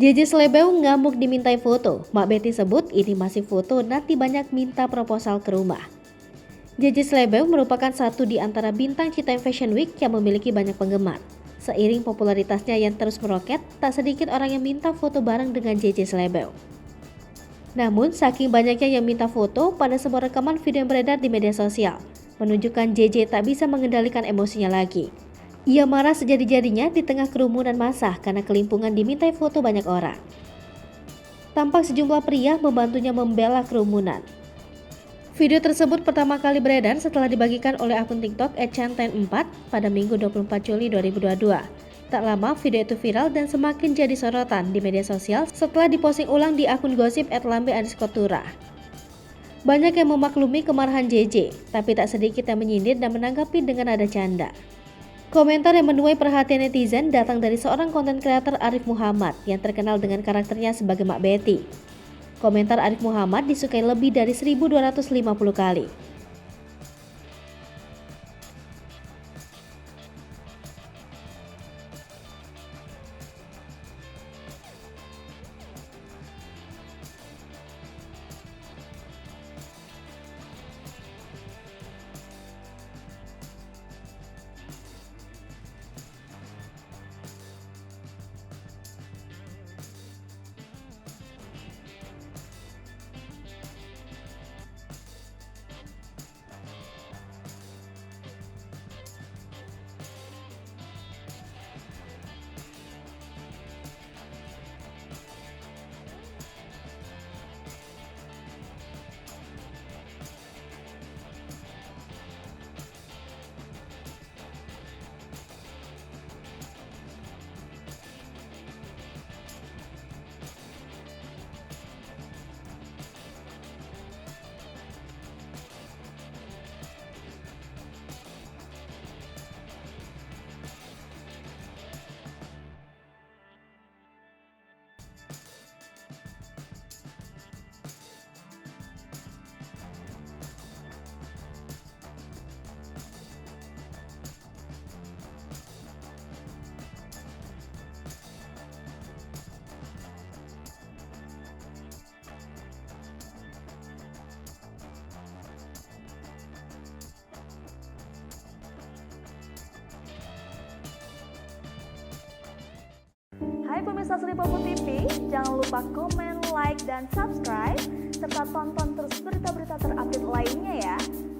JJ Slebeu ngamuk dimintai foto. Mak Betty sebut ini masih foto, nanti banyak minta proposal ke rumah. JJ Slebeu merupakan satu di antara bintang Citaim Fashion Week yang memiliki banyak penggemar. Seiring popularitasnya yang terus meroket, tak sedikit orang yang minta foto bareng dengan JJ Slebeu. Namun, saking banyaknya yang minta foto, pada sebuah rekaman video yang beredar di media sosial menunjukkan JJ tak bisa mengendalikan emosinya lagi. Ia marah sejadi-jadinya di tengah kerumunan massa karena kelimpungan dimintai foto banyak orang. Tampak sejumlah pria membantunya membela kerumunan. Video tersebut pertama kali beredar setelah dibagikan oleh akun TikTok @chanten4 pada Minggu 24 Juli 2022. Tak lama video itu viral dan semakin jadi sorotan di media sosial setelah diposting ulang di akun gosip @lambe_tura. Banyak yang memaklumi kemarahan JJ, tapi tak sedikit yang menyindir dan menanggapi dengan nada canda. Komentar yang menuai perhatian netizen datang dari seorang konten kreator Arif Muhammad yang terkenal dengan karakternya sebagai Mak Betty. Komentar Arif Muhammad disukai lebih dari 1.250 kali. Hai pemirsa Sri Popo TV, jangan lupa komen, like, dan subscribe, serta tonton terus